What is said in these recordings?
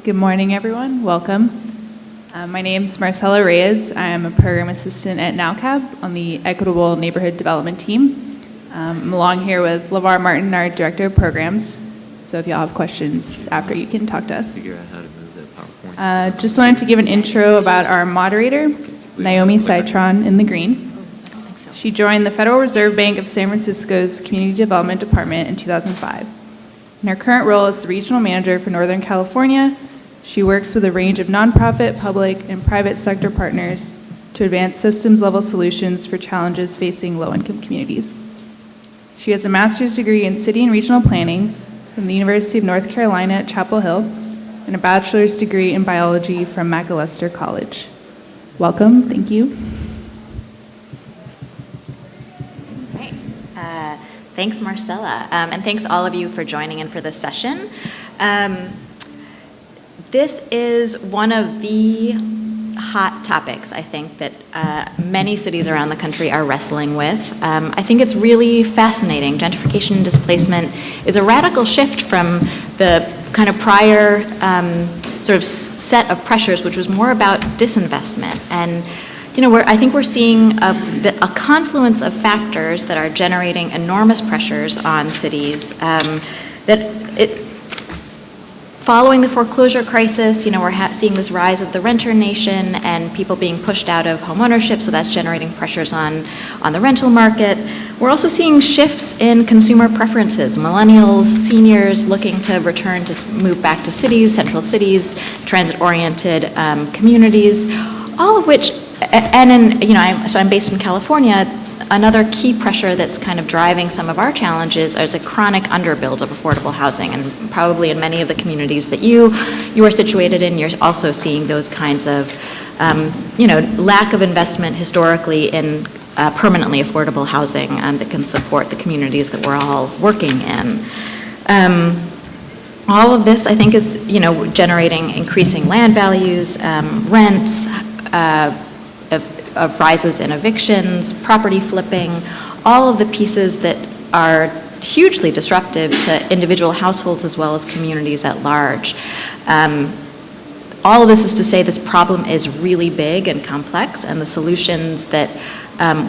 Good morning, everyone. Welcome. My name is Marcela Reyes. I am a program assistant at NALCAB on the Equitable Neighborhood Development team. I'm along here with LeVar Martin, our director of programs. So if y'all have questions after, you can talk to us. Figure out how to move that PowerPoint. Just wanted to give an intro about our moderator, Naomi Cytron in the green. She joined the Federal Reserve Bank of San Francisco's Community Development Department in 2005. In her current role as the regional manager for Northern California, she works with a range of nonprofit, public, and private sector partners to advance systems-level solutions for challenges facing low-income communities. She has a master's degree in city and regional planning from the University of North Carolina at Chapel Hill and a bachelor's degree in biology from Macalester College. Welcome. Thank you. Thanks, Marcella, and thanks all of you for joining in for this session. This is one of the hot topics, I think, that many cities around the country are wrestling with. I think it's really fascinating. Gentrification and displacement is a radical shift from the kind of prior sort of set of pressures, which was more about disinvestment. And I think we're seeing a confluence of factors that are generating enormous pressures on cities. Following the foreclosure crisis, we're seeing this rise of the renter nation and people being pushed out of home ownership, so that's generating pressures on the rental market. We're also seeing shifts in consumer preferences. Millennials, seniors looking to return to move back to cities, central cities, transit-oriented communities, all of which. So I'm based in California. Another key pressure that's kind of driving some of our challenges is a chronic underbuild of affordable housing, and probably in many of the communities that you are situated in, you're also seeing those kinds of, lack of investment historically in permanently affordable housing that can support the communities that we're all working in. All of this, I think, is generating increasing land values, rents. Of rises in evictions, property flipping, all of the pieces that are hugely disruptive to individual households as well as communities at large. All of this is to say this problem is really big and complex, and the solutions that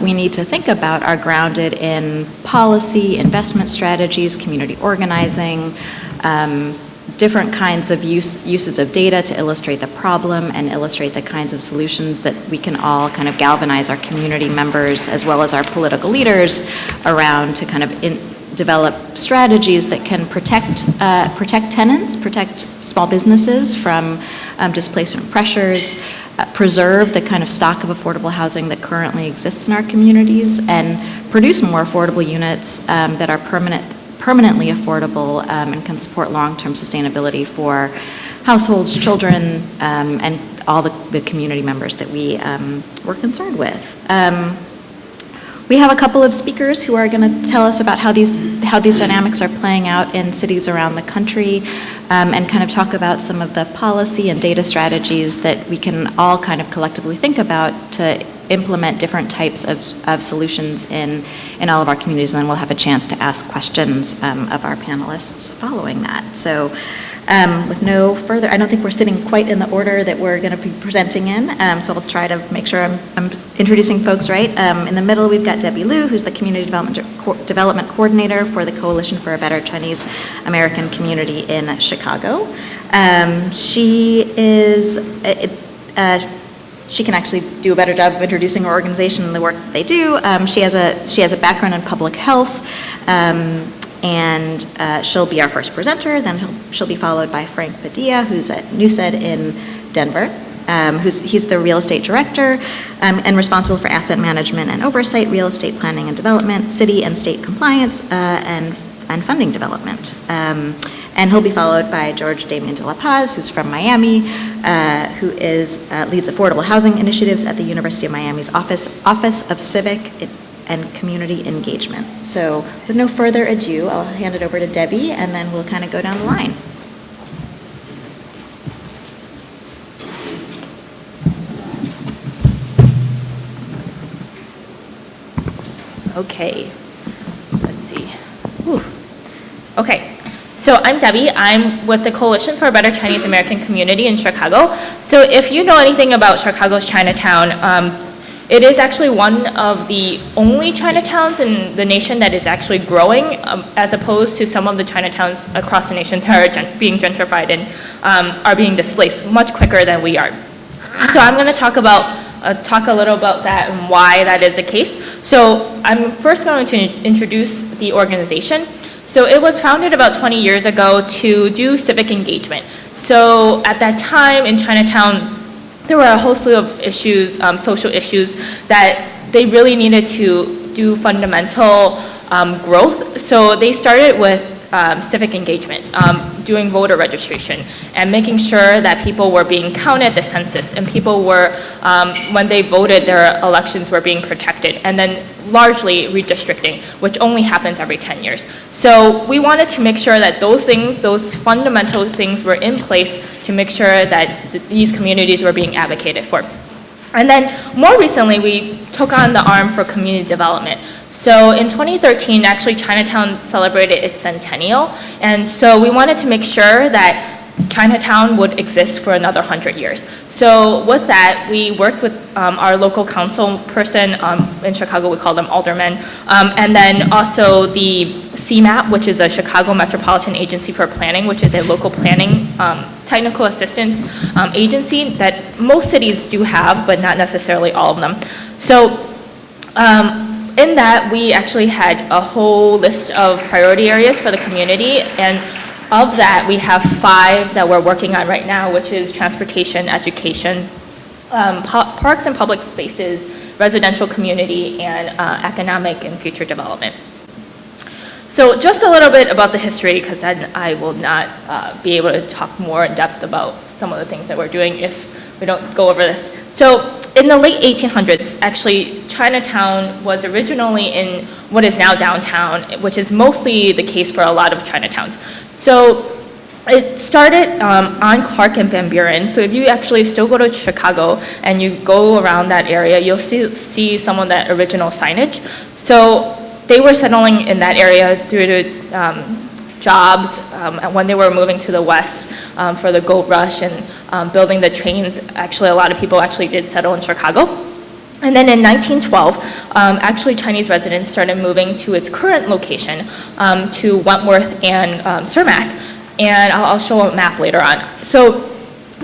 we need to think about are grounded in policy, investment strategies, community organizing, different kinds of uses of data to illustrate the problem and illustrate the kinds of solutions that we can all kind of galvanize our community members as well as our political leaders around to kind of develop strategies that can protect tenants, protect small businesses from displacement pressures, preserve the kind of stock of affordable housing that currently exists in our communities, and produce more affordable units that are permanently affordable and can support long-term sustainability for households, children, and all the community members that we're concerned with. We have a couple of speakers who are going to tell us about how these dynamics are playing out in cities around the country, and kind of talk about some of the policy and data strategies that we can all kind of collectively think about to implement different types of solutions in all of our communities, and then we'll have a chance to ask questions of our panelists following that. So with no further, I don't think we're sitting quite in the order that we're going to be presenting in, so I'll try to make sure I'm introducing folks right. In the middle, we've got Debbie Liu, who's the Community Development Coordinator for the Coalition for a Better Chinese American Community in Chicago. She can actually do a better job of introducing her organization and the work that they do. She has a background in public health, and she'll be our first presenter. Then she'll be followed by Frank Padilla, who's at Newset in Denver. He's the real estate director and responsible for asset management and oversight, real estate planning and development, city and state compliance, and funding development. And he'll be followed by Damian de la Paz, who's from Miami, who leads affordable housing initiatives at the University of Miami's Office of Civic and Community Engagement. So with no further ado, I'll hand it over to Debbie, and then we'll kind of go down the line. Okay, let's see. Ooh. Okay, So I'm Debbie. I'm with the Coalition for a Better Chinese American Community in Chicago. So if you know anything about Chicago's Chinatown, it is actually one of the only Chinatowns in the nation that is actually growing, as opposed to some of the Chinatowns across the nation that are being gentrified and are being displaced much quicker than we are. So I'm going to talk a little about that and why that is the case. So I'm first going to introduce the organization. So it was founded about 20 years ago to do civic engagement. So at that time in Chinatown, there were a whole slew of issues, social issues, that they really needed to do fundamental growth. So they started with civic engagement, doing voter registration, and making sure that people were being counted at the census, and people were, when they voted, their elections were being protected, and then largely redistricting, which only happens every 10 years. So we wanted to make sure that those things, those fundamental things were in place to make sure that these communities were being advocated for. And then more recently, we took on the arm for community development. So in 2013, actually Chinatown celebrated its centennial, and so we wanted to make sure that Chinatown would exist for another 100 years. So with that, we worked with our local council person, in Chicago we call them aldermen, and then also the CMAP, which is a Chicago Metropolitan Agency for Planning, which is a local planning technical assistance agency that most cities do have, but not necessarily all of them. So in that, we actually had a whole list of priority areas for the community, and of that, we have 5 that we're working on right now, which is transportation, education, parks and public spaces, residential community, and economic and future development. So just a little bit about the history, because then I will not be able to talk more in depth about some of the things that we're doing if we don't go over this. So in the late 1800s, actually, Chinatown was originally in what is now downtown, which is mostly the case for a lot of Chinatowns. So it started on Clark and Van Buren. So if you actually still go to Chicago and you go around that area, you'll still see some of that original signage. So they were settling in that area through the jobs when they were moving to the west for the gold rush and building the trains. Actually, a lot of people actually did settle in Chicago. And then in 1912, actually Chinese residents started moving to its current location, to Wentworth and Cermak. And I'll show a map later on. So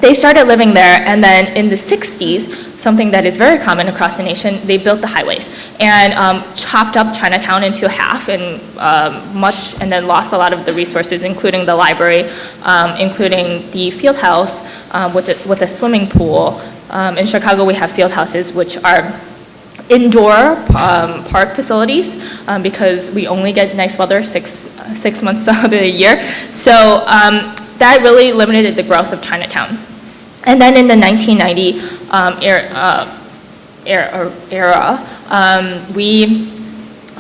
they started living there, and then in the 60s, something that is very common across the nation, they built the highways and chopped up Chinatown into half and then lost a lot of the resources, including the library, including the field house with a swimming pool. In Chicago, we have field houses, which are indoor park facilities because we only get nice weather six months out of the year. So that really limited the growth of Chinatown. And then in the 1990 era, we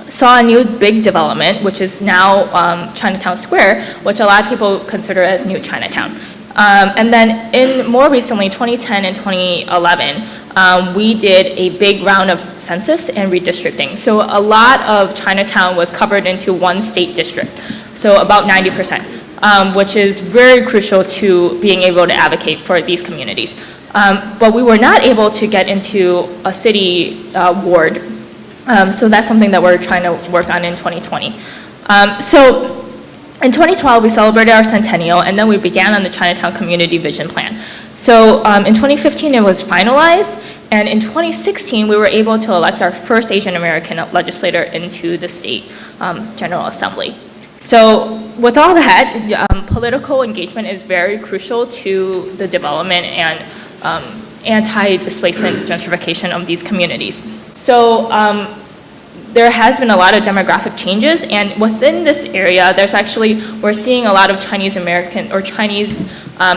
saw a new big development, which is now Chinatown Square, which a lot of people consider as New Chinatown. And then in more recently, 2010 and 2011, we did a big round of census and redistricting. So a lot of Chinatown was covered into one state district, so about 90%, which is very crucial to being able to advocate for these communities. But we were not able to get into a city ward, so that's something that we're trying to work on in 2020. So in 2012, we celebrated our centennial, and then we began on the Chinatown Community Vision Plan. So in 2015, it was finalized, and in 2016, we were able to elect our first Asian American legislator into the state General Assembly. So with all that, political engagement is very crucial to the development and anti-displacement gentrification of these communities. So there has been a lot of demographic changes, and within this area, we're seeing a lot of Chinese American or Chinese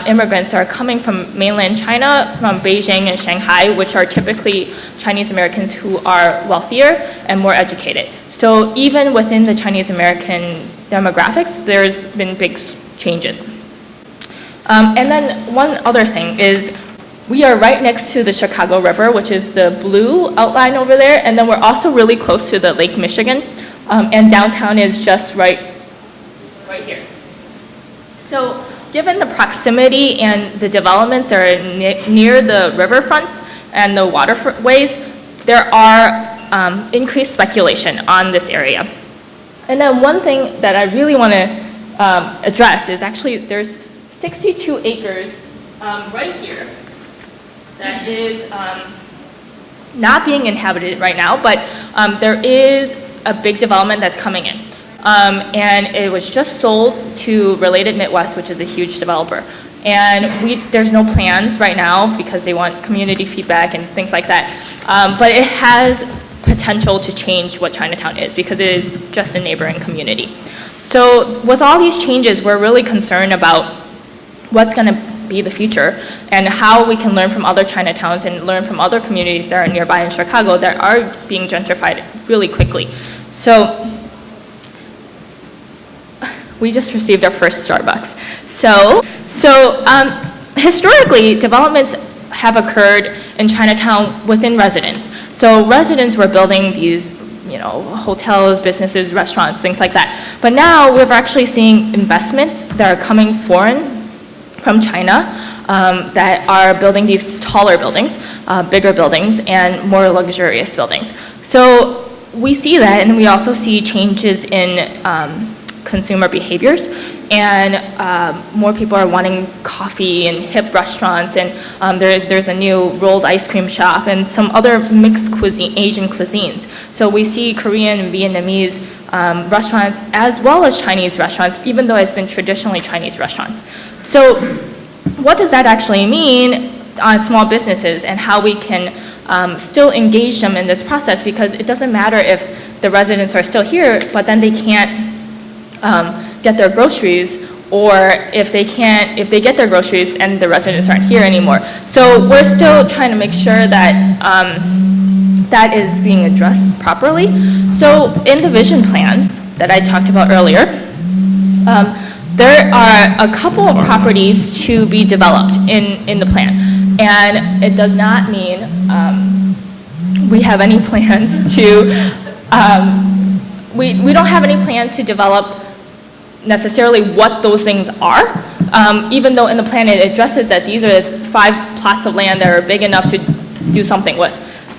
immigrants that are coming from mainland China, from Beijing and Shanghai, which are typically Chinese Americans who are wealthier and more educated. So even within the Chinese American demographics, there's been big changes. And then one other thing is we are right next to the Chicago River, which is the blue outline over there, and then we're also really close to the Lake Michigan, and downtown is just right here. So given the proximity and the developments are near the riverfronts and the waterways, there are increased speculation on this area. And then one thing that I really want to address is actually there's 62 acres right here that is not being inhabited right now, but there is a big development that's coming in. And it was just sold to Related Midwest, which is a huge developer. And there's no plans right now because they want community feedback and things like that. But it has potential to change what Chinatown is because it is just a neighboring community. So with all these changes, we're really concerned about what's going to be the future and how we can learn from other Chinatowns and learn from other communities that are nearby in Chicago that are being gentrified really quickly. So we just received our first Starbucks. So historically, developments have occurred in Chinatown within residents. So residents were building these, hotels, businesses, restaurants, things like that. But now we're actually seeing investments that are coming foreign from China that are building these taller buildings, bigger buildings, and more luxurious buildings. So we see that, and we also see changes in consumer behaviors, and more people are wanting coffee and hip restaurants, and there's a new rolled ice cream shop and some other mixed cuisine, Asian cuisines. So we see Korean and Vietnamese restaurants as well as Chinese restaurants, even though it's been traditionally Chinese restaurants. So what does that actually mean on small businesses and how we can still engage them in this process, because it doesn't matter if the residents are still here, but then they can't get their groceries, or if they get their groceries and the residents aren't here anymore. So we're still trying to make sure that that is being addressed properly. So in the vision plan that I talked about earlier, there are a couple of properties to be developed in the plan. And it does not mean we have any plans to, we don't have any plans to develop necessarily what those things are, even though in the plan it addresses that these are 5 plots of land that are big enough to do something with.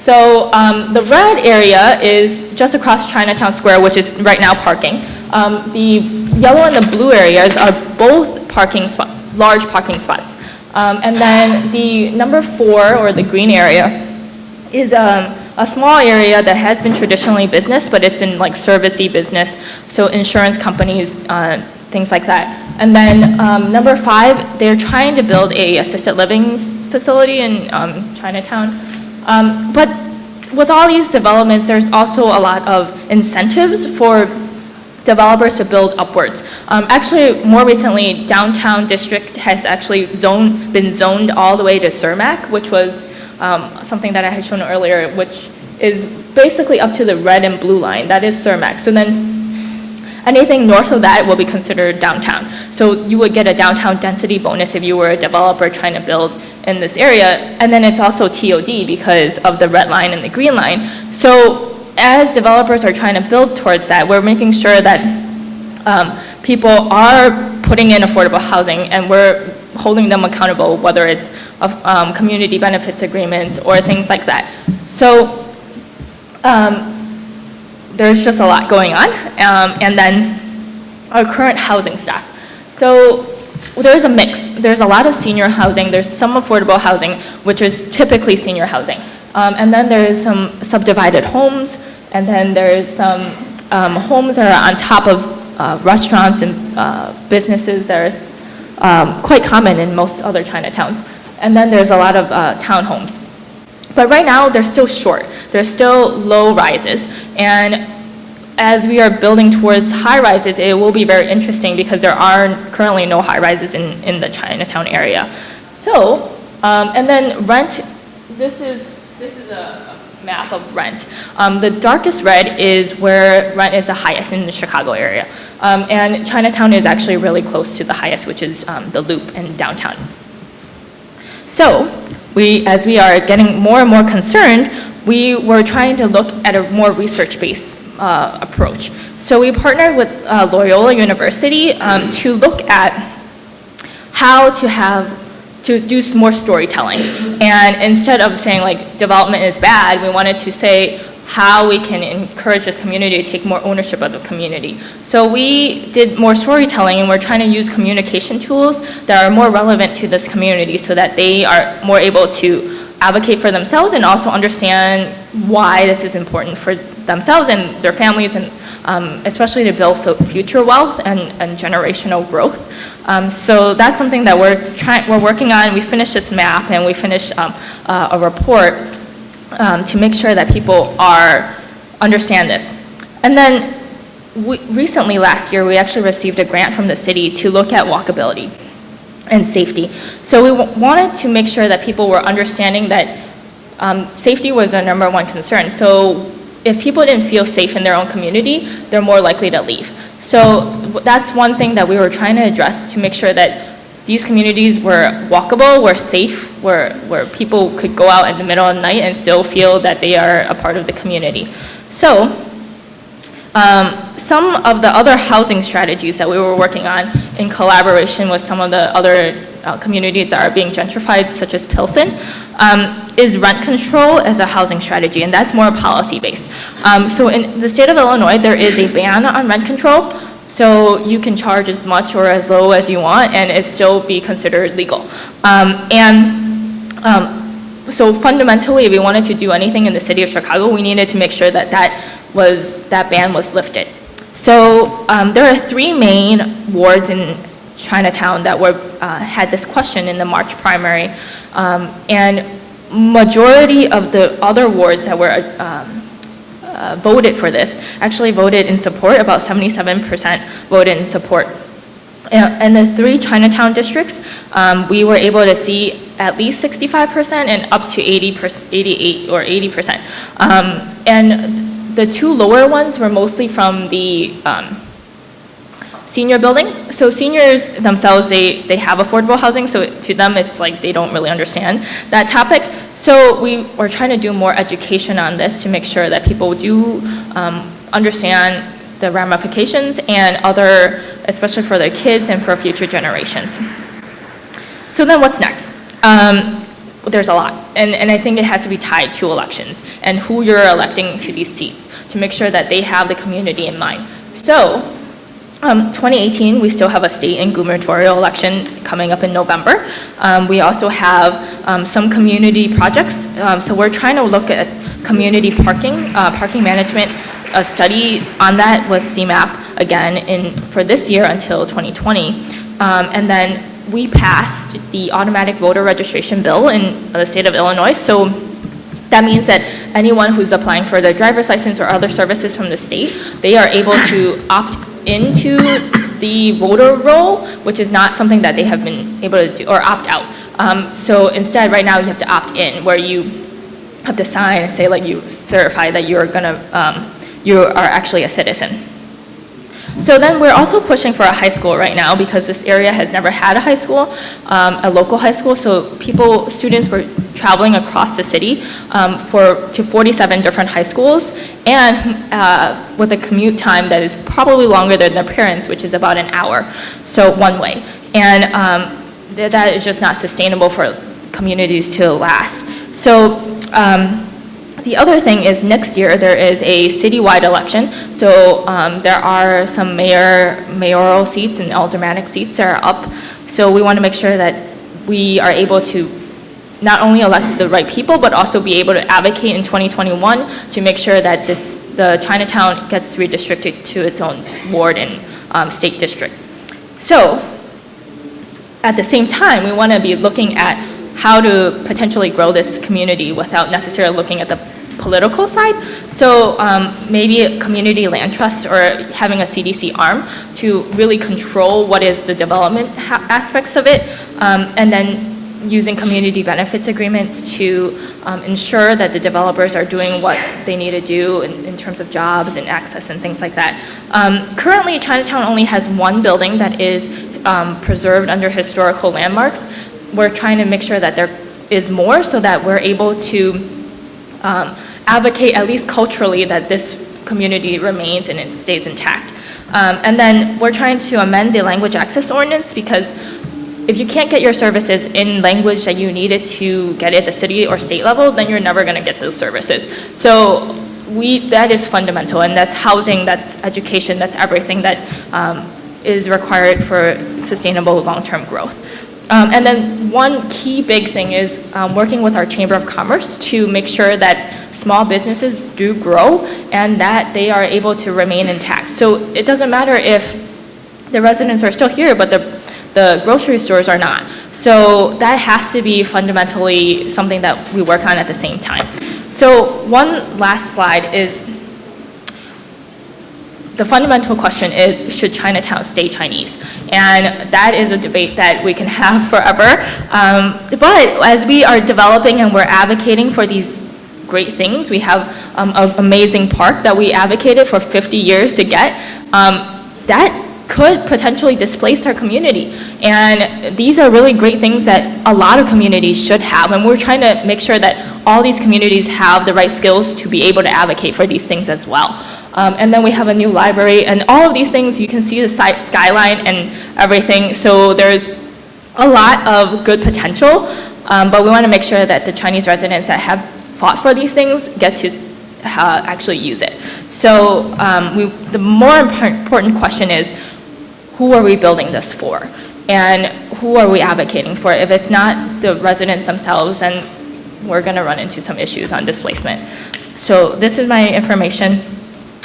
So the red area is just across Chinatown Square, which is right now parking. The yellow and the blue areas are both large parking spots. And then the number 4, or the green area, is a small area that has been traditionally business, but it's been like servicey business, so insurance companies, things like that. And then number 5, they're trying to build a assisted living facility in Chinatown. But with all these developments, there's also a lot of incentives for developers to build upwards. Actually, more recently, downtown district has actually been zoned all the way to Cermak, which was something that I had shown earlier, which is basically up to the red and blue line. That is Cermak. So then anything north of that will be considered downtown. So you would get a downtown density bonus if you were a developer trying to build in this area. And then it's also TOD because of the red line and the green line. So as developers are trying to build towards that, we're making sure that people are putting in affordable housing, and we're holding them accountable, whether it's community benefits agreements or things like that. So there's just a lot going on. And then our current housing stock. So there's a mix. There's a lot of senior housing. There's some affordable housing, which is typically senior housing. And then there's some subdivided homes, and then there's some homes that are on top of restaurants and businesses that are quite common in most other Chinatowns. And then there's a lot of townhomes. But right now, they're still short. They're still low rises. And as we are building towards high rises, it will be very interesting because there are currently no high rises in the Chinatown area. So, and then rent, this is a map of rent. The darkest red is where rent is the highest in the Chicago area. And Chinatown is actually really close to the highest, which is the Loop in downtown. So, as we are getting more and more concerned, we were trying to look at a more research-based approach. So we partnered with Loyola University to look at how to do more storytelling. And instead of saying like development is bad, we wanted to say how we can encourage this community to take more ownership of the community. So we did more storytelling, and we're trying to use communication tools that are more relevant to this community so that they are more able to advocate for themselves and also understand why this is important for themselves and their families, and especially to build future wealth and generational growth. So that's something that we're working on. We finished this map, and we finished a report to make sure that people understand this. And then recently, last year, we actually received a grant from the city to look at walkability and safety. So we wanted to make sure that people were understanding that safety was our number one concern. So if people didn't feel safe in their own community, they're more likely to leave. So that's one thing that we were trying to address, to make sure that these communities were walkable, were safe, where people could go out in the middle of the night and still feel that they are a part of the community. So some of the other housing strategies that we were working on in collaboration with some of the other communities that are being gentrified, such as Pilsen, is rent control as a housing strategy, and that's more policy-based. So in the state of Illinois, there is a ban on rent control, so you can charge as much or as low as you want, and it still be considered legal. So fundamentally, if we wanted to do anything in the city of Chicago, we needed to make sure that that ban was lifted. So there are 3 main wards in Chinatown that had this question in the March primary, and majority of the other wards that were voted for this actually voted in support. About 77% voted in support. And the 3 Chinatown districts, we were able to see at least 65% and up to 88 or 80%. And the 2 lower ones were mostly from the senior buildings. So seniors themselves, they have affordable housing, so to them it's like they don't really understand that topic. So we were trying to do more education on this to make sure that people do understand the ramifications and other, especially for their kids and for future generations. So then what's next? There's a lot, and I think it has to be tied to elections and who you're electing to these seats to make sure that they have the community in mind. So 2018, we still have a state and gubernatorial election coming up in November. We also have some community projects. So we're trying to look at community parking management. A study on that was CMAP again for this year until 2020. And then we passed the automatic voter registration bill in the state of Illinois. So that means that anyone who's applying for their driver's license or other services from the state, they are able to opt into the voter roll, which is not something that they have been able to do, or opt out. So instead, right now, you have to opt in, where you have to sign and say, like, you certify that you are actually a citizen. So then we're also pushing for a high school right now, because this area has never had a high school, a local high school. So students were traveling across the city to 47 different high schools, and with a commute time that is probably longer than their parents, which is about an hour, so one way. And that is just not sustainable for communities to last. So the other thing is, next year there is a citywide election. So there are some mayoral seats and aldermanic seats that are up. So we want to make sure that we are able to not only elect the right people, but also be able to advocate in 2021 to make sure that the Chinatown gets redistricted to its own ward and state district. So at the same time, we want to be looking at how to potentially grow this community without necessarily looking at the political side. So maybe a community land trust, or having a CDC arm to really control what is the development aspects of it, and then using community benefits agreements to ensure that the developers are doing what they need to do in terms of jobs and access and things like that. Currently, Chinatown only has 1 building that is preserved under historical landmarks. We're trying to make sure that there is more, so that we're able to advocate, at least culturally, that this community remains and it stays intact. And then we're trying to amend the language access ordinance, because if you can't get your services in language that you needed to get it at the city or state level, then you're never going to get those services. So that is fundamental, and that's housing, that's education, that's everything that is required for sustainable long-term growth. And then one key big thing is working with our Chamber of Commerce to make sure that small businesses do grow and that they are able to remain intact. So it doesn't matter if the residents are still here, but the grocery stores are not. So that has to be fundamentally something that we work on at the same time. So one last slide is, the fundamental question is, should Chinatown stay Chinese? And that is a debate that we can have forever. But as we are developing and we're advocating for these great things, we have an amazing park that we advocated for 50 years to get, that could potentially displace our community. And these are really great things that a lot of communities should have. And we're trying to make sure that all these communities have the right skills to be able to advocate for these things as well. And then we have a new library, and all of these things, you can see the skyline and everything. So there's a lot of good potential, but we want to make sure that the Chinese residents that have fought for these things get to actually use it. So the more important question is, who are we building this for? And who are we advocating for? If it's not the residents themselves, then we're going to run into some issues on displacement. So this is my information,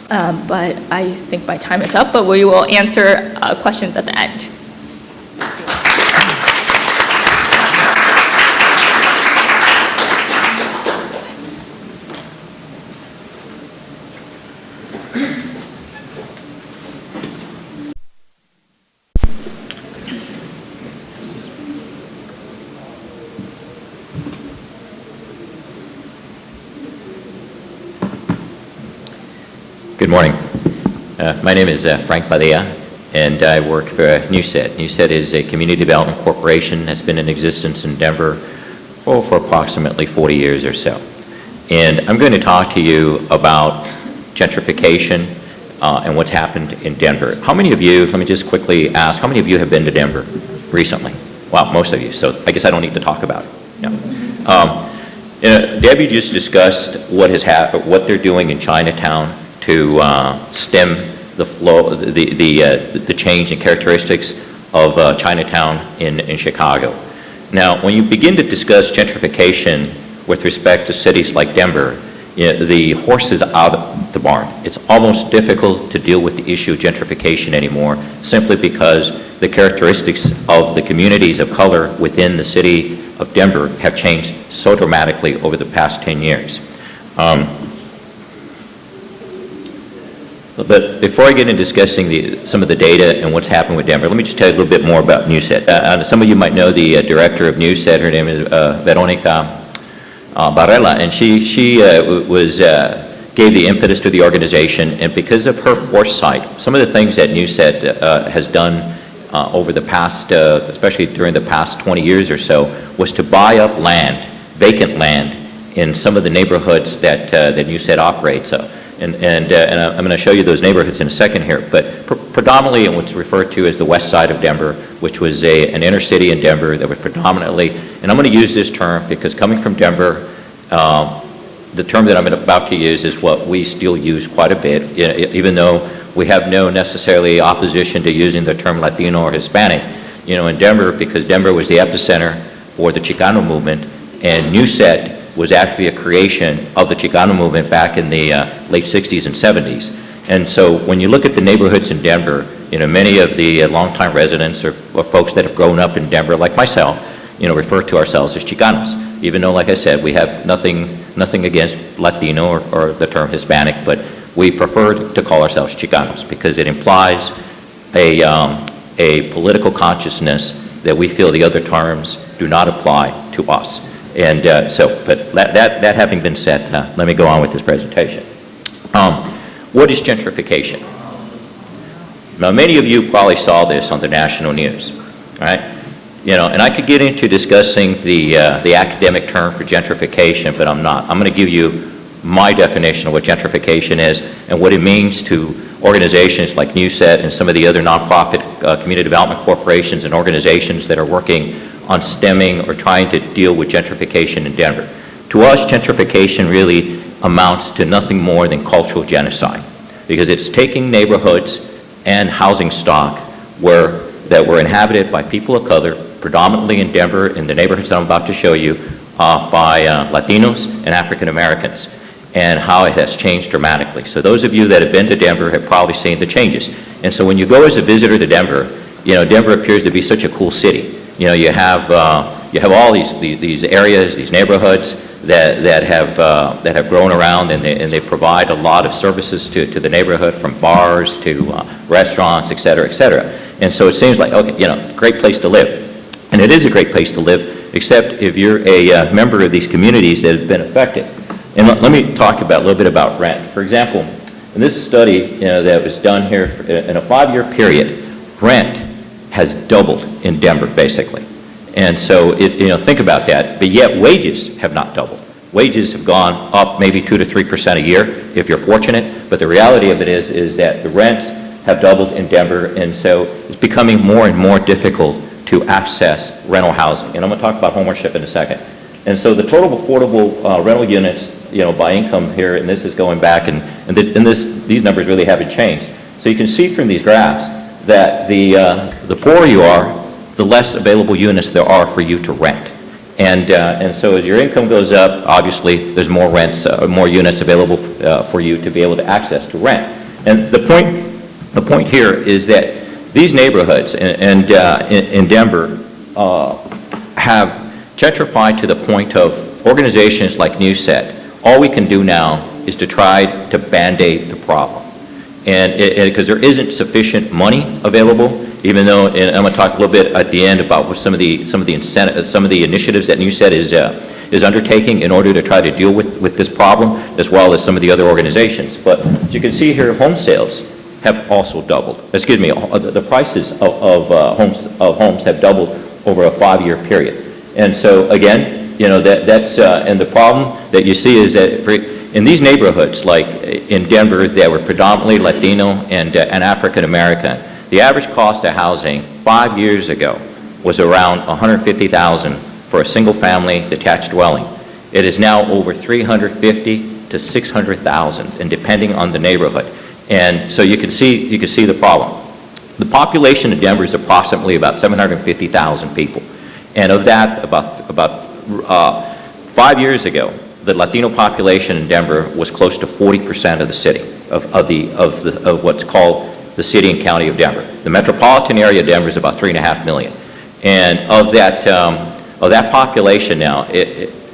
but I think my time is up, but we will answer questions at the end. Good morning. My name is Frank Padilla, and I work for Newset. Newset is a community development corporation that's been in existence in Denver for approximately 40 years or so. And I'm going to talk to you about gentrification and what's happened in Denver. How many of you, let me just quickly ask, how many of you have been to Denver recently? Wow, most of you, so I guess I don't need to talk about it. No. Debbie just discussed what has happened, what they're doing in Chinatown to stem the flow, the change in characteristics of Chinatown in Chicago. Now, when you begin to discuss gentrification with respect to cities like Denver, the horse is out of the barn. It's almost difficult to deal with the issue of gentrification anymore, simply because the characteristics of the communities of color within the city of Denver have changed so dramatically over the past 10 years. But before I get into discussing some of the data and what's happened with Denver, let me just tell you a little bit more about Newset. Some of you might know the director of Newset. Her name is Veronica Barrella, and she gave the impetus to the organization. And because of her foresight, some of the things that Newset has done over the past, especially during the past 20 years or so, was to buy up land, vacant land, in some of the neighborhoods that Newset operates. And I'm going to show you those neighborhoods in a second here, but predominantly in what's referred to as the west side of Denver, which was an inner city in Denver that was predominantly, and I'm going to use this term because coming from Denver, the term that I'm about to use is what we still use quite a bit, even though we have no necessarily opposition to using the term Latino or Hispanic. In Denver, because Denver was the epicenter for the Chicano movement, and Newset was actually a creation of the Chicano movement back in the late 60s and 70s. And so when you look at the neighborhoods in Denver, many of the longtime residents or folks that have grown up in Denver, like myself, refer to ourselves as Chicanos, even though, like I said, we have nothing against Latino or the term Hispanic, but we prefer to call ourselves Chicanos because it implies a political consciousness that we feel the other terms do not apply to us. And but that having been said, let me go on with this presentation. What is gentrification? Now, many of you probably saw this on the national news, right? And I could get into discussing the academic term for gentrification, but I'm not. I'm going to give you my definition of what gentrification is and what it means to organizations like Newset and some of the other nonprofit community development corporations and organizations that are working on stemming or trying to deal with gentrification in Denver. To us, gentrification really amounts to nothing more than cultural genocide, because it's taking neighborhoods and housing stock that were inhabited by people of color, predominantly in Denver, in the neighborhoods that I'm about to show you, by Latinos and African Americans, and how it has changed dramatically. So those of you that have been to Denver have probably seen the changes. And so when you go as a visitor to Denver, Denver appears to be such a cool city. You have all these areas, these neighborhoods that have grown around, and they provide a lot of services to the neighborhood, from bars to restaurants, et cetera, et cetera. And so it seems like, okay, great place to live. And it is a great place to live, except if you're a member of these communities that have been affected. And let me talk a little bit about rent. For example, in this study that was done here in a 5-year period, rent has doubled in Denver, basically. And so, think about that, but yet wages have not doubled. Wages have gone up maybe 2 to 3% a year, if you're fortunate, but the reality of it is that the rents have doubled in Denver, and so it's becoming more and more difficult to access rental housing. And I'm going to talk about homeownership in a second. And so the total affordable rental units, by income here, and this is going back, and these numbers really haven't changed. So you can see from these graphs that the poorer you are, the less available units there are for you to rent. And so as your income goes up, obviously there's more rents, more units available for you to be able to access to rent. And the point here is that these neighborhoods in Denver have gentrified to the point of organizations like Newset. All we can do now is to try to band-aid the problem. And because there isn't sufficient money available, even though, and I'm going to talk a little bit at the end about what some of the incentives, some of the initiatives that Newset is undertaking in order to try to deal with this problem, as well as some of the other organizations. But as you can see here, home sales have also doubled. Excuse me, the prices of homes have doubled over a 5-year period. And so again, that's and the problem that you see is that in these neighborhoods, like in Denver, that were predominantly Latino and African American, the average cost of housing 5 years ago was around $150,000 for a single-family detached dwelling. It is now over $350,000 to $600,000, and depending on the neighborhood. And so you can see the problem. The population of Denver is approximately about 750,000 people, and of that, about 5 years ago, the Latino population in Denver was close to 40% of the city, of what's called the city and county of Denver. The metropolitan area of Denver is about 3.5 million. And of that population now,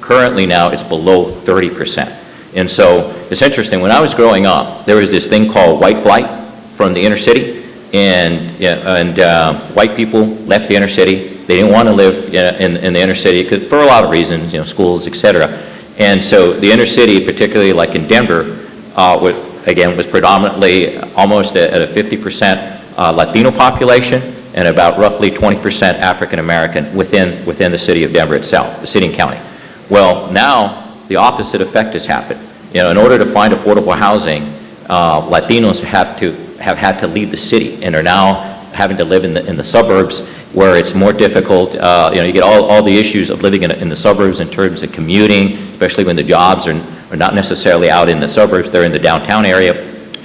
currently now it's below 30%. And so it's interesting, when I was growing up, there was this thing called white flight from the inner city, and white people left the inner city. They didn't want to live in the inner city for a lot of reasons, schools, et cetera. And so the inner city, particularly like in Denver, was predominantly almost at a 50% Latino population, and about roughly 20% African American within the city of Denver itself, the city and county. Well, now the opposite effect has happened. In order to find affordable housing, Latinos have had to leave the city and are now having to live in the suburbs, where it's more difficult. You get all the issues of living in the suburbs in terms of commuting, especially when the jobs are not necessarily out in the suburbs, they're in the downtown area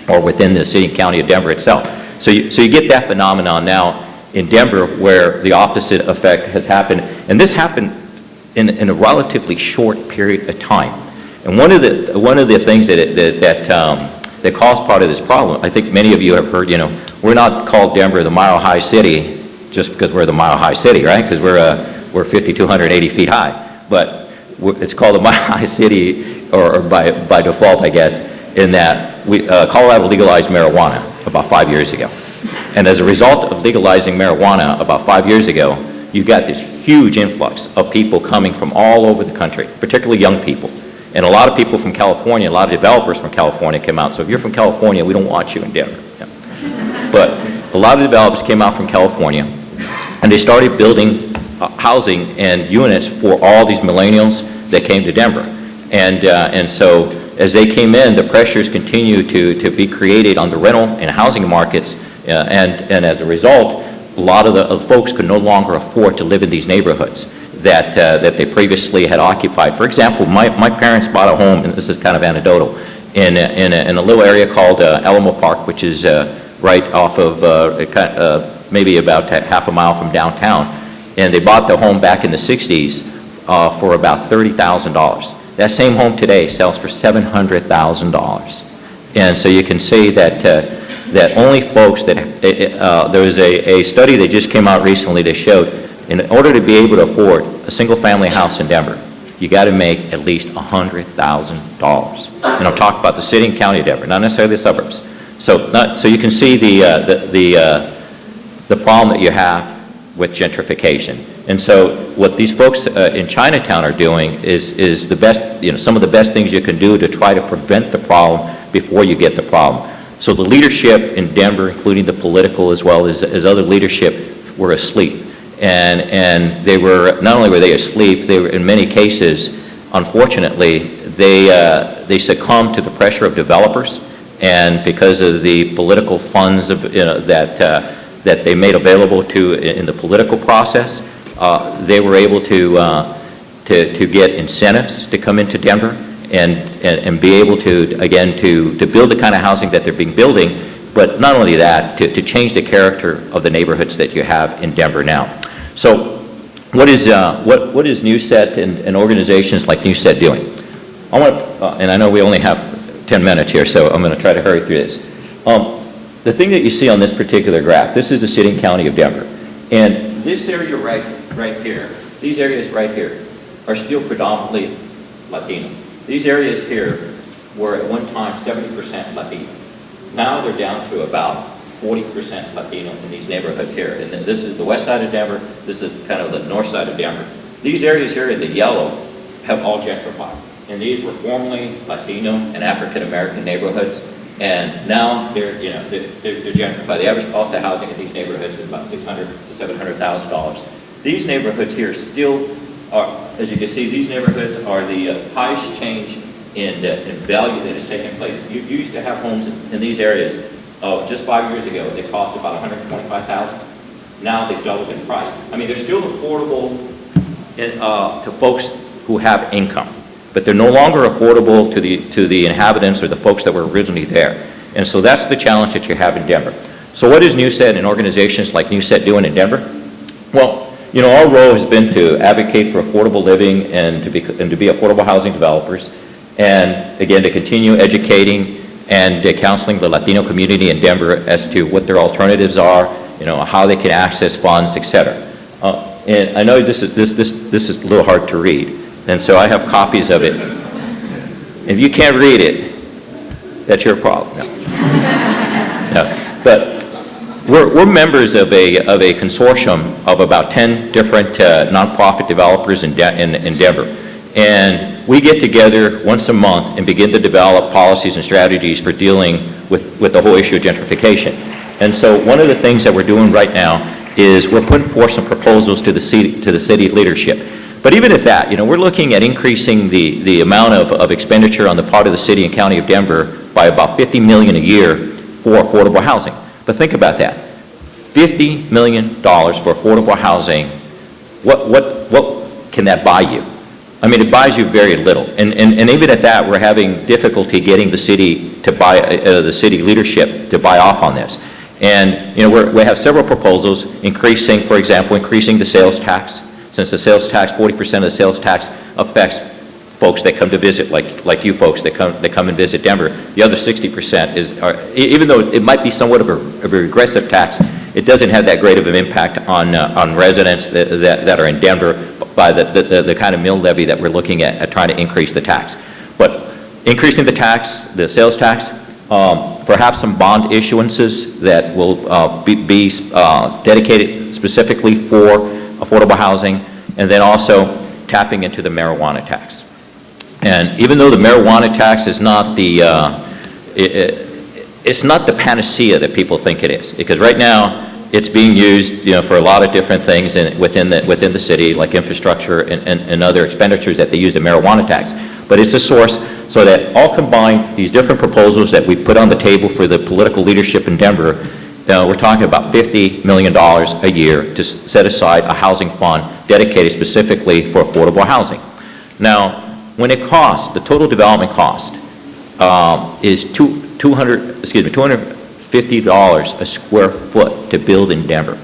or within the city and county of Denver itself. So you get that phenomenon now in Denver, where the opposite effect has happened. And this happened in a relatively short period of time. And one of the things that caused part of this problem, I think many of you have heard, we're not called Denver the Mile High City just because we're the Mile High City, right? Because we're 5,280 feet high. But it's called the Mile High City, or by default, I guess, in that Colorado legalized marijuana about 5 years ago. And as a result of legalizing marijuana about 5 years ago, you got this huge influx of people coming from all over the country, particularly young people. And a lot of people from California, a lot of developers from California came out. So if you're from California, we don't want you in Denver. Yeah. But a lot of developers came out from California, and they started building housing and units for all these millennials that came to Denver. And so as they came in, the pressures continue to be created on the rental and housing markets, and as a result, a lot of the folks could no longer afford to live in these neighborhoods that they previously had occupied. For example, my parents bought a home, and this is kind of anecdotal, in a little area called Alamo Park, which is right off of maybe about half a mile from downtown. And they bought the home back in the 60s for about $30,000. That same home today sells for $700,000. And so you can see that only folks that, there was a study that just came out recently that showed in order to be able to afford a single-family house in Denver, you got to make at least $100,000. And I'm talking about the city and county of Denver, not necessarily the suburbs. So you can see the problem that you have with gentrification. And so what these folks in Chinatown are doing is the best, some of the best things you can do to try to prevent the problem before you get the problem. So the leadership in Denver, including the political as well as other leadership, were asleep. And they were, not only were they asleep, they were in many cases, unfortunately, they succumbed to the pressure of developers, and because of the political funds that they made available in the political process, they were able to get incentives to come into Denver and be able to, again, to build the kind of housing that they're building, but not only that, to change the character of the neighborhoods that you have in Denver now. So what is Newset and organizations like Newset doing? I want to, and I know we only have 10 minutes here, so I'm going to try to hurry through this. The thing that you see on this particular graph, this is the city and county of Denver. And this area right here, these areas right here are still predominantly Latino. These areas here were at one time 70% Latino. Now they're down to about 40% Latino in these neighborhoods here. And then this is the west side of Denver. This is kind of the north side of Denver. These areas here in the yellow have all gentrified. And these were formerly Latino and African American neighborhoods. And now they're gentrified. The average cost of housing in these neighborhoods is about $600,000 to $700,000. These neighborhoods here still are, as you can see, these neighborhoods are the highest change in value that has taken place. You used to have homes in these areas just 5 years ago. They cost about $125,000. Now they've doubled in price. I mean, they're still affordable to folks who have income, but they're no longer affordable to the inhabitants or the folks that were originally there. And so that's the challenge that you have in Denver. So what is Newset and organizations like Newset doing in Denver? Well, our role has been to advocate for affordable living and to be affordable housing developers, and again, to continue educating and counseling the Latino community in Denver as to what their alternatives are, how they can access funds, etc. And I know this is a little hard to read, and so I have copies of it. If you can't read it, that's your problem. No. But we're members of a consortium of about 10 different nonprofit developers in Denver, and we get together once a month and begin to develop policies and strategies for dealing with the whole issue of gentrification. And so one of the things that we're doing right now is we're putting forth some proposals to the city leadership. But even at that, we're looking at increasing the amount of expenditure on the part of the city and county of Denver by about $50 million a year for affordable housing. But think about that, $50 million for affordable housing. What can that buy you? I mean, it buys you very little. And even at that, we're having difficulty getting the city to buy, the city leadership to buy off on this. And, we have several proposals for example, increasing the sales tax. Since the sales tax, 40% of the sales tax affects folks that come to visit, like you folks that come and visit Denver. The other 60% even though it might be somewhat of a regressive tax, it doesn't have that great of an impact on residents that are in Denver by the kind of mill levy that we're looking at trying to increase the tax. But increasing the sales tax, perhaps some bond issuances that will be dedicated specifically for affordable housing, and then also tapping into the marijuana tax. And even though the marijuana tax is not it's not the panacea that people think it is, because right now it's being used, for a lot of different things within the city, like infrastructure and other expenditures that they use the marijuana tax. But it's a source. So that all combined, these different proposals that we put on the table for the political leadership in Denver, we're talking about $50 million a year to set aside a housing fund dedicated specifically for affordable housing. Now, when it costs, the total development cost is $250 a square foot to build in Denver.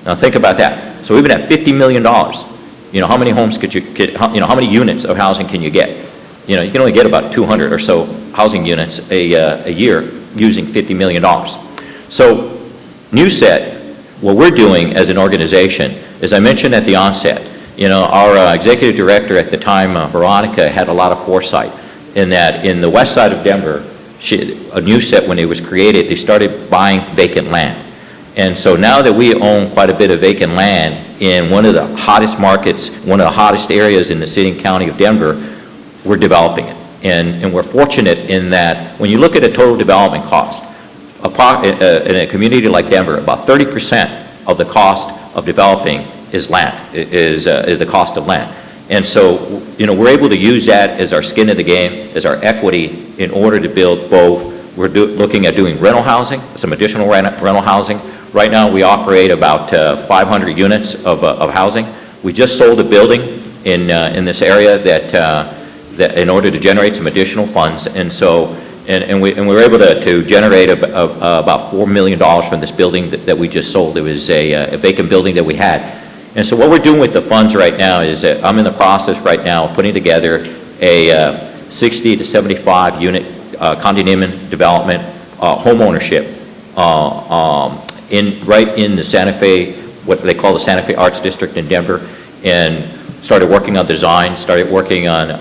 Now think about that. So even at $50 million, how many homes could you get, how many units of housing can you get? You can only get about 200 or so housing units a year using $50 million. So Newset, what we're doing as an organization, as I mentioned at the onset, our executive director at the time, Veronica, had a lot of foresight in that in the west side of Denver, Newset, when it was created, they started buying vacant land. And so now that we own quite a bit of vacant land in one of the hottest markets, one of the hottest areas in the city and county of Denver, we're developing it. And we're fortunate in that when you look at a total development cost, in a community like Denver, about 30% of the cost of developing is land, is the cost of land. And so, we're able to use that as our skin in the game, as our equity in order to build both. We're looking at doing rental housing, some additional rental housing. Right now, we operate about 500 units of housing. We just sold a building in this area that in order to generate some additional funds, and so we were able to generate about $4 million from this building that we just sold. It was a vacant building that we had. And so what we're doing with the funds right now is that I'm in the process right now of putting together a 60 to 75 unit condominium development home ownership right in the Santa Fe, what they call the Santa Fe Arts District in Denver, and started working on design, started working on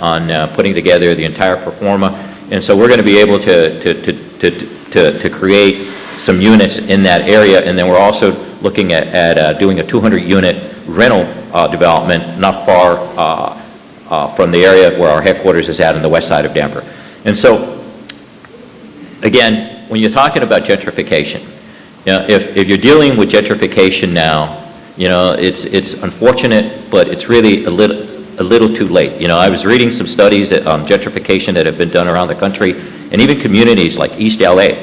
putting together the entire performa. And so we're going to be able to create some units in that area, and then we're also looking at doing a 200-unit rental development not far from the area where our headquarters is at in the west side of Denver. And so, again, when you're talking about gentrification, if you're dealing with gentrification now, it's unfortunate, but it's really a little too late. I was reading some studies on gentrification that have been done around the country, and even communities like East LA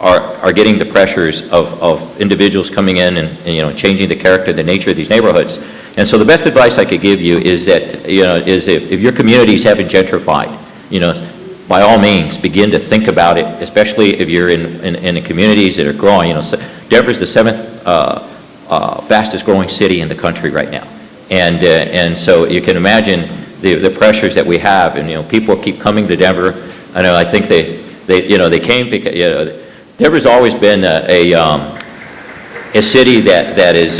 are getting the pressures of individuals coming in and changing the character, the nature of these neighborhoods. And so the best advice I could give you is that, is if your communities haven't gentrified, by all means, begin to think about it, especially if you're in communities that are growing. Denver's the 7th fastest growing city in the country right now. And so you can imagine the pressures that we have, and people keep coming to Denver. I think they came because Denver's always been a city that has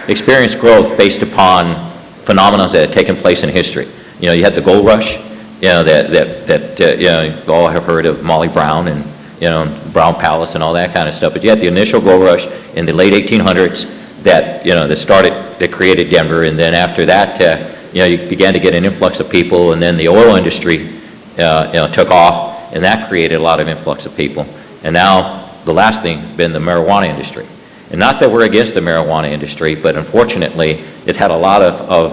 experienced growth based upon phenomena that have taken place in history. You had the gold rush, you all have heard of Molly Brown and Brown Palace and all that kind of stuff. But you had the initial gold rush in the late 1800s that that created Denver, and then after that, you began to get an influx of people, and then the oil industry, took off, and that created a lot of influx of people. And now the last thing has been the marijuana industry. And not that we're against the marijuana industry, but unfortunately, it's had a lot of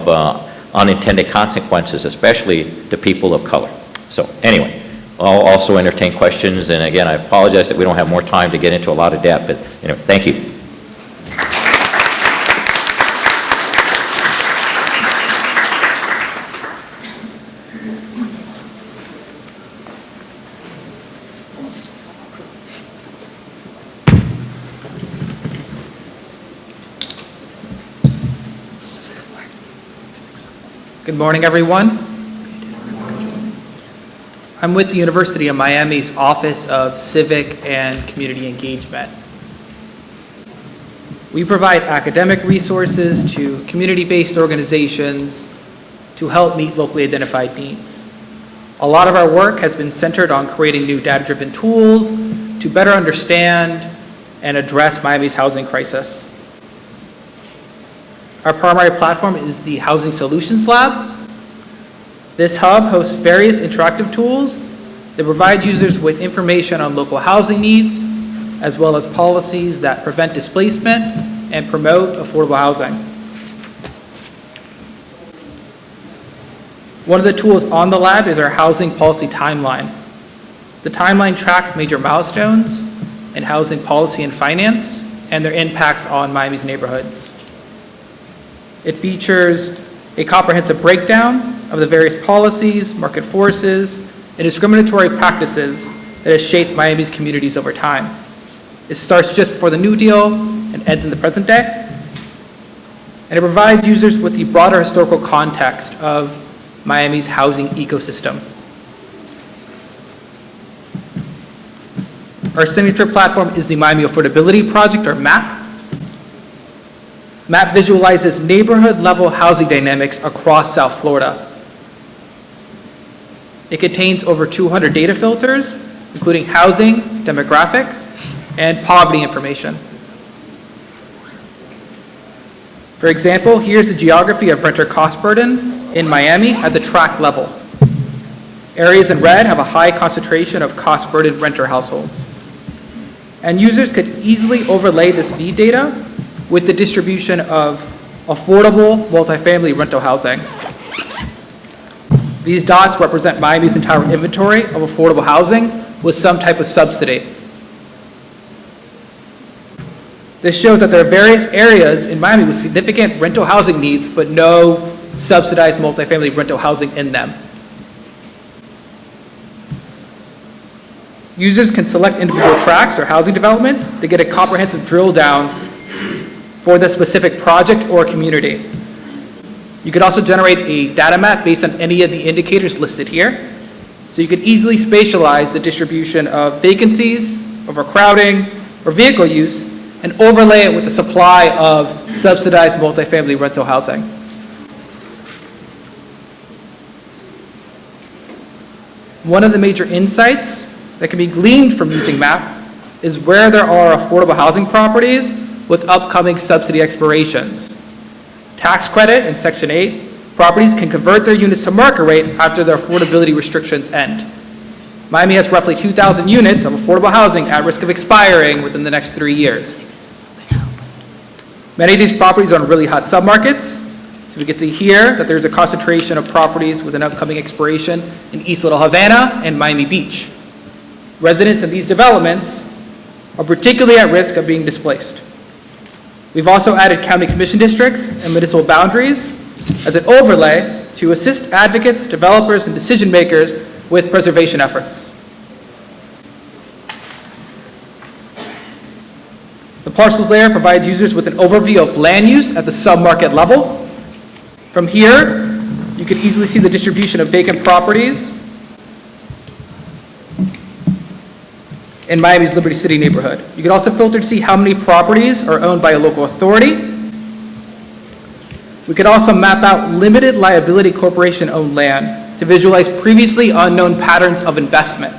unintended consequences, especially to people of color. So anyway, I'll also entertain questions, and again, I apologize that we don't have more time to get into a lot of depth, but anyway, thank you. Good morning, everyone. I'm with the University of Miami's Office of Civic and Community Engagement. We provide academic resources to community-based organizations to help meet locally identified needs. A lot of our work has been centered on creating new data-driven tools to better understand and address Miami's housing crisis. Our primary platform is the Housing Solutions Lab. This hub hosts various interactive tools that provide users with information on local housing needs, as well as policies that prevent displacement and promote affordable housing. One of the tools on the lab is our housing policy timeline. The timeline tracks major milestones in housing policy and finance and their impacts on Miami's neighborhoods. It features a comprehensive breakdown of the various policies, market forces, and discriminatory practices that has shaped Miami's communities over time. It starts just before the New Deal and ends in the present day. And it provides users with the broader historical context of Miami's housing ecosystem. Our signature platform is the Miami Affordability Project, or MAP. MAP visualizes neighborhood-level housing dynamics across South Florida. It contains over 200 data filters, including housing, demographic, and poverty information. For example, here's the geography of renter cost burden in Miami at the tract level. Areas in red have a high concentration of cost-burdened renter households. And users could easily overlay this need data with the distribution of affordable multifamily rental housing. These dots represent Miami's entire inventory of affordable housing with some type of subsidy. This shows that there are various areas in Miami with significant rental housing needs, but no subsidized multifamily rental housing in them. Users can select individual tracts or housing developments to get a comprehensive drill down for the specific project or community. You could also generate a data map based on any of the indicators listed here. So you could easily spatialize the distribution of vacancies, overcrowding, or vehicle use, and overlay it with the supply of subsidized multifamily rental housing. One of the major insights that can be gleaned from using MAP is where there are affordable housing properties with upcoming subsidy expirations. Tax credit in Section 8, properties can convert their units to market rate after their affordability restrictions end. Miami has roughly 2,000 units of affordable housing at risk of expiring within the next 3 years. Many of these properties are in really hot submarkets. So we can see here that there's a concentration of properties with an upcoming expiration in East Little Havana and Miami Beach. Residents in these developments are particularly at risk of being displaced. We've also added county commission districts and municipal boundaries as an overlay to assist advocates, developers, and decision makers with preservation efforts. The parcels layer provides users with an overview of land use at the sub-market level. From here, you can easily see the distribution of vacant properties in Miami's Liberty City neighborhood. You can also filter to see how many properties are owned by a local authority. We could also map out limited liability corporation-owned land to visualize previously unknown patterns of investment.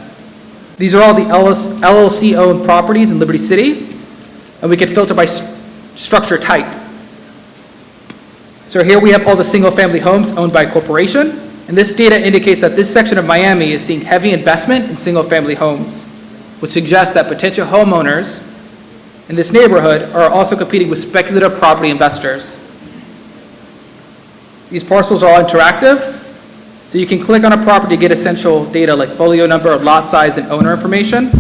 These are all the LLC-owned properties in Liberty City, and we could filter by structure type. So here we have all the single-family homes owned by a corporation, and this data indicates that this section of Miami is seeing heavy investment in single-family homes, which suggests that potential homeowners in this neighborhood are also competing with speculative property investors. These parcels are all interactive, so you can click on a property to get essential data like folio number, lot size, and owner information.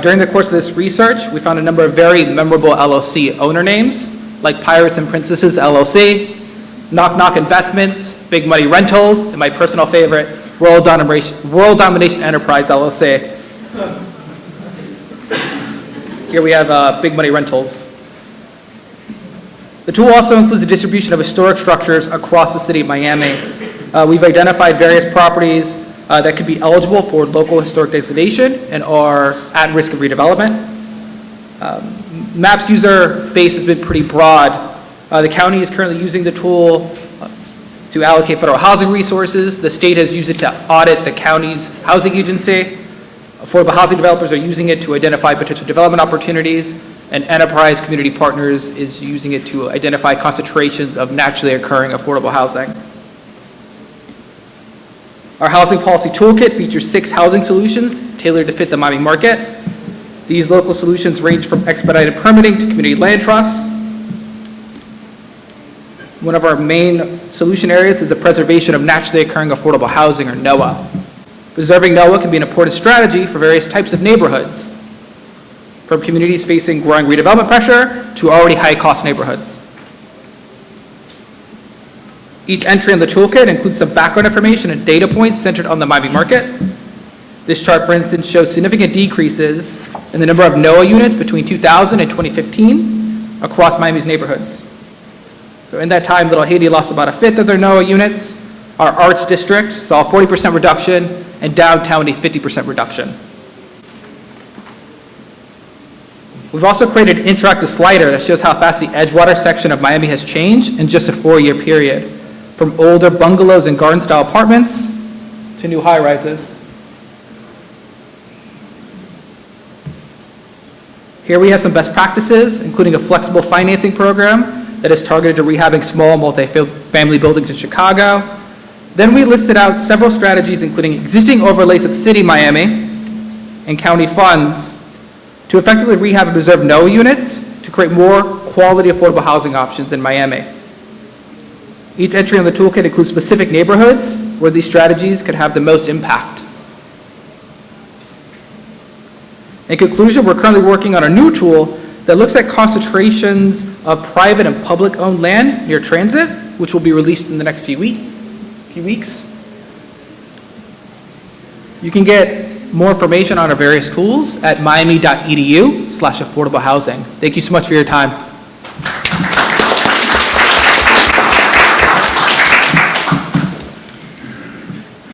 During the course of this research, we found a number of very memorable LLC owner names, like Pirates and Princesses LLC, Knock Knock Investments, Big Money Rentals, and my personal favorite, World Domination Enterprise LLC. Here we have Big Money Rentals. The tool also includes the distribution of historic structures across the city of Miami. We've identified various properties that could be eligible for local historic designation and are at risk of redevelopment. MAP's user base has been pretty broad. The county is currently using the tool to allocate federal housing resources. The state has used it to audit the county's housing agency. Affordable housing developers are using it to identify potential development opportunities, and Enterprise Community Partners is using it to identify concentrations of naturally occurring affordable housing. Our housing policy toolkit features 6 housing solutions tailored to fit the Miami market. These local solutions range from expedited permitting to community land trusts. one of our main solution areas is the preservation of naturally occurring affordable housing, or NOAA. Preserving NOAA can be an important strategy for various types of neighborhoods, from communities facing growing redevelopment pressure to already high-cost neighborhoods. Each entry in the toolkit includes some background information and data points centered on the Miami market. This chart, for instance, shows significant decreases in the number of NOAA units between 2000 and 2015 across Miami's neighborhoods. So in that time, Little Haiti lost about a fifth of their NOAA units. Our arts district saw a 40% reduction, and downtown a 50% reduction. We've also created an interactive slider that shows how fast the Edgewater section of Miami has changed in just a 4-year period, from older bungalows and garden-style apartments to new high-rises. Here we have some best practices, including a flexible financing program that is targeted to rehabbing small multi-family buildings in Chicago. Then we listed out several strategies, including existing overlays at the City of Miami and county funds, to effectively rehab and preserve NOAA units to create more quality affordable housing options in Miami. Each entry in the toolkit includes specific neighborhoods where these strategies could have the most impact. In conclusion, we're currently working on a new tool that looks at concentrations of private and public-owned land near transit, which will be released in the next few weeks. You can get more information on our various tools at miami.edu/affordable housing. Thank you so much for your time.